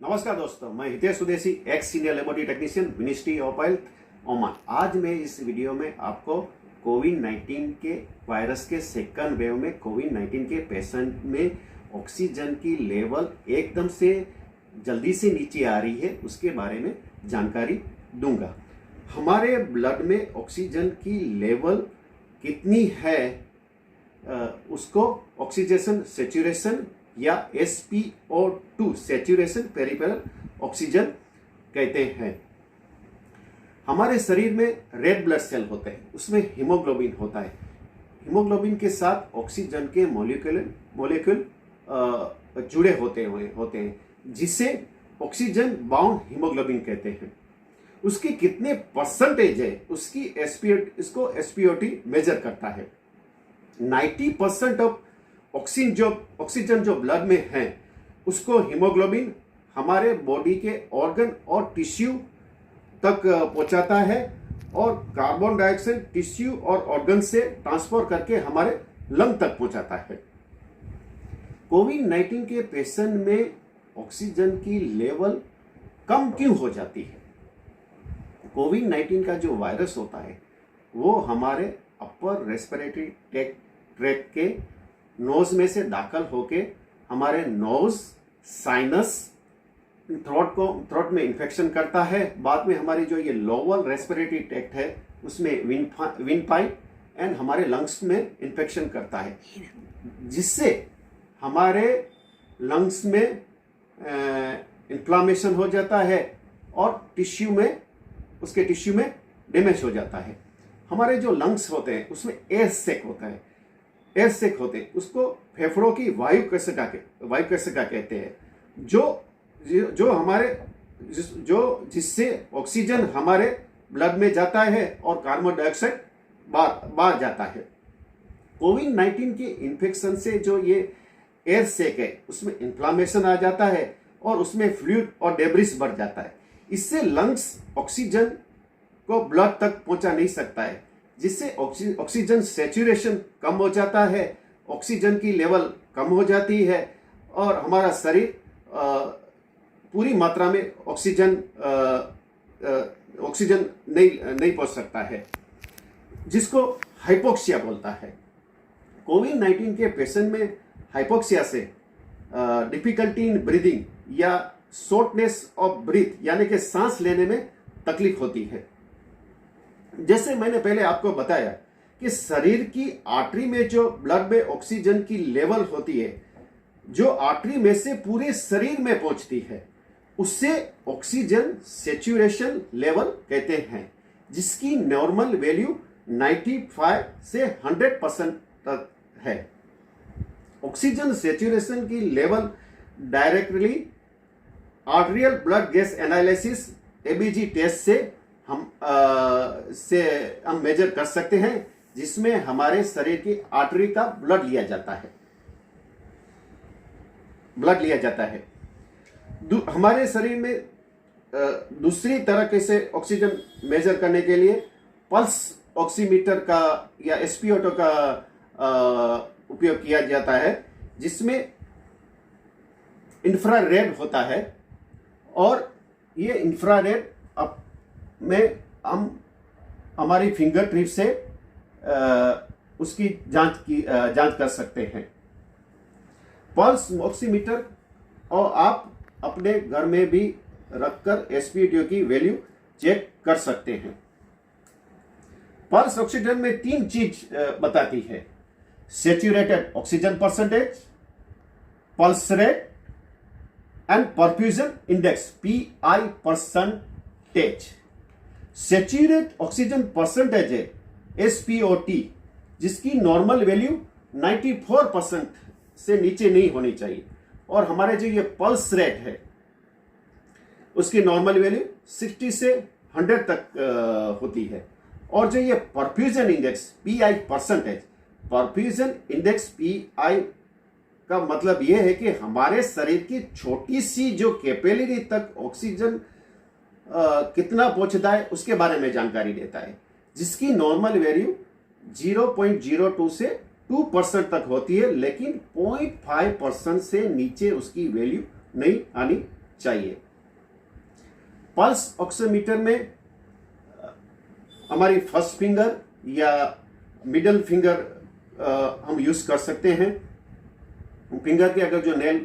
नमस्कार दोस्तों, मैं हितेश स्वदेशी, x senior laboratory technician, ministry of health, Oman. आज मैं इस वीडियो में आपको कोविड-19 के वायरस के सेकंड वेव में कोविड-19 के पेशेंट में ऑक्सीजन की लेवल एकदम से जल्दी से नीचे आ रही है, उसके बारे में जानकारी दूंगा। हमारे ब्लड में ऑक्सीजन की लेवल कितनी है, उसको ऑक्सीडेशन सैचुरेशन या SpO2 सैचुरेशन पेरिफेरल ऑक्सीजन कहते हैं। हमारे शरीर में रेड ब्लड सेल होते हैं, उसमें हीमोग्लोबिन होता है। हीमोग्लोबिन के साथ ऑक्सीजन के मॉलिक्यूल जुड़े होते हैं, जिसे ऑक्सीजन बाउंड हीमोग्लोबिन कहते हैं। उसकी कितने परसेंटेज है, उसकी इसको SpO2 मेजर करता है। 90% ऑफ ऑक्सीजन जो ब्लड में है, उसको हीमोग्लोबिन हमारे बॉडी के ऑर्गन और टिश्यू तक पहुंचाता है और कार्बन डाइऑक्साइड टिश्यू और ऑर्गन से ट्रांसफर करके हमारे लंग तक पहुंचाता है। कोविड-19 के पेशेंट में ऑक्सीजन की लेवल कम क्यों हो जाती है? कोविड-19 का जो वायरस होता है वो हमारे अपर रेस्पिरेटरी ट्रैक्ट के नोज में से दाखिल होके हमारे नोज, साइनस, थ्रोट में इन्फेक्शन करता है। बाद में हमारी जो ये लोअर रेस्पिरेटरी ट्रैक्ट है उसमें विंड पाइप एंड हमारे लंग्स में इन्फेक्शन करता है, जिससे हमारे लंग्स में इन्फ्लामेशन हो जाता है और उसके टिश्यू में डैमेज हो जाता है। हमारे जो लंग्स होते हैं उसमें एयर सेक होते हैं, उसको फेफड़ों की वायु कशिका कहते हैं, जो हमारे जिससे ऑक्सीजन हमारे ब्लड में जाता है और कार्बन डाइऑक्साइड बाहर जाता है। कोविड-19 के इन्फेक्शन से जो ये एयर सेक है उसमें इन्फ्लामेशन आ जाता है और उसमें फ्लूइड और डेब्रिस बढ़ जाता है। इससे लंग्स ऑक्सीजन को ब्लड तक पहुंचा नहीं सकता है, जिससे ऑक्सीजन सैचुरेशन कम हो जाता है, ऑक्सीजन की लेवल कम हो जाती है और हमारा शरीर पूरी मात्रा में ऑक्सीजन नहीं पहुंच सकता है, जिसको हाइपोक्सिया बोलता है। कोविड-19 के पेशेंट में हाइपोक्सिया से डिफिकल्टी इन ब्रीदिंग या शॉर्टनेस ऑफ ब्रीथ यानी कि सांस लेने में तकलीफ होती है। जैसे मैंने पहले आपको बताया कि शरीर की आर्टरी में जो ब्लड में ऑक्सीजन की लेवल होती है, जो आर्टरी में से पूरे शरीर में पहुंचती है, उससे ऑक्सीजन सैचुरेशन लेवल कहते हैं, जिसकी नॉर्मल वैल्यू 95 से 100% तक है। ऑक्सीजन सैचुरेशन की level directly arterial blood gas analysis ABG test से हम मेजर कर सकते हैं, जिसमें हमारे शरीर की आर्टरी का ब्लड लिया जाता है। हमारे शरीर में दूसरी तरह से ऑक्सीजन मेजर करने के लिए पल्स ऑक्सीमीटर का या SpO2 का उपयोग किया जाता है, जिसमें इंफ्रारेड होता है और ये इंफ्रारेड में हम हमारी फिंगर टिप से उसकी जांच कर सकते हैं। पल्स ऑक्सीमीटर और आप अपने घर में भी रखकर SpO2 की वैल्यू चेक कर सकते हैं। पल्स ऑक्सीजन में 3 चीज बताती है: saturated oxygen percentage, pulse rate and perfusion index PI percentage. Saturate oxygen percentage है SpO2, जिसकी नॉर्मल वैल्यू 94% से नीचे नहीं होनी चाहिए, और हमारे जो ये पल्स रेट है उसकी नॉर्मल वैल्यू 60 से 100 तक होती है। और जो ये perfusion index PI percentage, perfusion index PI का मतलब यह है कि हमारे शरीर की छोटी सी जो कैपिलरी तक ऑक्सीजन कितना पहुंचता है उसके बारे में जानकारी देता है, जिसकी नॉर्मल वैल्यू 0.02 से 2% तक होती है, लेकिन 0.5% से नीचे उसकी वैल्यू नहीं आनी चाहिए। पल्स ऑक्सीमीटर में हमारी फर्स्ट फिंगर या मिडल फिंगर हम यूज कर सकते हैं। फिंगर के अगर जो नेल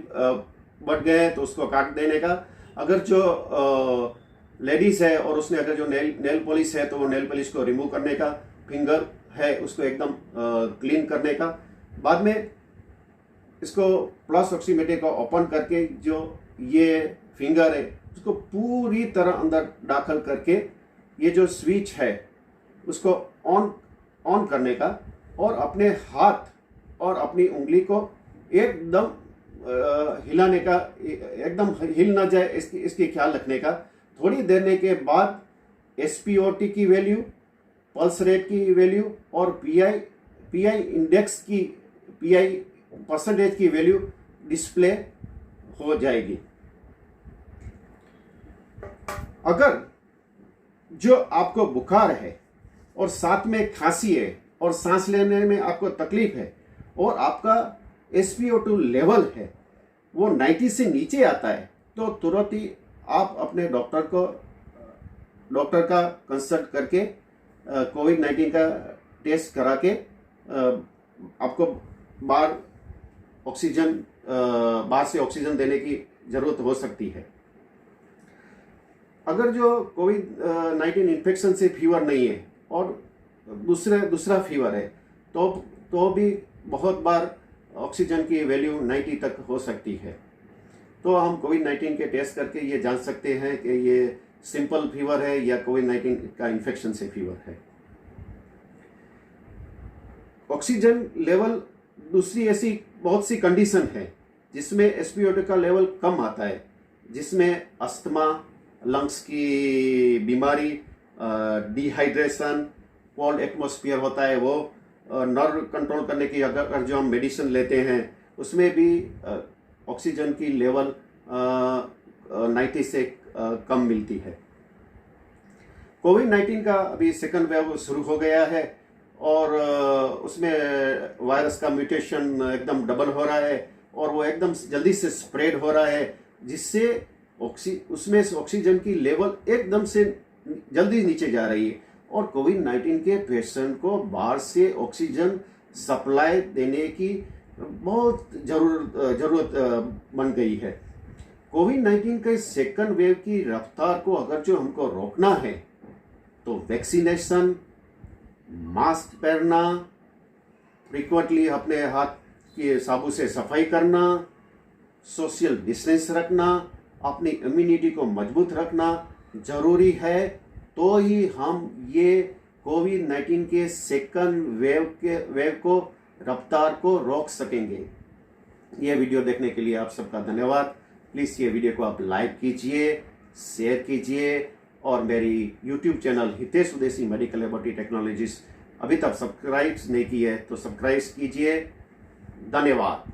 बढ़ गए हैं तो उसको काट देने का, अगर जो लेडीज है और उसने अगर जो नेल पॉलिश है तो वो नेल पॉलिश को रिमूव करने का, फिंगर है उसको एकदम क्लीन करने का। बाद में इसको प्लस ऑक्सीमीटर को ओपन करके जो ये फिंगर है उसको पूरी तरह अंदर दाखिल करके ये जो स्विच है उसको ऑन करने का, और अपने हाथ और अपनी उंगली को एकदम हिलाने का, एकदम हिल ना जाए इसकी ख्याल रखने का। थोड़ी देर के बाद SpOT की वैल्यू, पल्स रेट की वैल्यू और PI इंडेक्स की, PI परसेंटेज की वैल्यू डिस्प्ले हो जाएगी। अगर जो आपको बुखार है और साथ में खांसी है और सांस लेने में आपको तकलीफ है और आपका SpO2 लेवल है वो 90 से नीचे आता है, तो तुरंत ही आप अपने डॉक्टर का कंसल्ट करके कोविड-19 का टेस्ट करा के आपको बाहर से ऑक्सीजन देने की ज़रूरत हो सकती है। अगर जो कोविड-19 इन्फेक्शन से फीवर नहीं है और दूसरा फीवर है तो भी बहुत बार ऑक्सीजन की वैल्यू 90 तक हो सकती है। तो हम कोविड-19 के टेस्ट करके ये जान सकते हैं कि ये सिंपल फीवर है या कोविड-19 का इन्फेक्शन से फीवर है। ऑक्सीजन लेवल दूसरी ऐसी बहुत सी कंडीशन है जिसमें SpO2 का लेवल कम आता है, जिसमें अस्थमा, लंग्स की बीमारी, डिहाइड्रेशन, कोल्ड एटमॉस्फेयर होता है वो, नर्व कंट्रोल करने की अगर जो हम मेडिसिन लेते हैं उसमें भी ऑक्सीजन की लेवल 90 से कम मिलती है। कोविड-19 का अभी सेकंड वेव शुरू हो गया है और उसमें वायरस का म्यूटेशन एकदम डबल हो रहा है और वो एकदम जल्दी से स्प्रेड हो रहा है, जिससे उसमें ऑक्सीजन की लेवल एकदम से जल्दी नीचे जा रही है और कोविड-19 के पेशेंट को बाहर से ऑक्सीजन सप्लाई देने की बहुत जरूरत बन गई है। कोविड-19 के सेकंड वेव की रफ्तार को अगर जो हमको रोकना है तो वैक्सीनेशन, मास्क पहनना, फ्रीक्वेंटली अपने हाथ के साबुन से सफाई करना, सोशल डिस्टेंस रखना, अपनी इम्यूनिटी को मजबूत रखना जरूरी है, तो ही हम ये कोविड-19 के सेकंड वेव को रफ्तार को रोक सकेंगे। ये वीडियो देखने के लिए आप सबका धन्यवाद। प्लीज़ ये वीडियो को आप लाइक कीजिए, शेयर कीजिए और मेरी YouTube चैनल हितेश स्वदेशी मेडिकल लेबोरेटरी टेक्नोलॉजीज अभी तक सब्सक्राइब नहीं की है तो सब्सक्राइब कीजिए। धन्यवाद।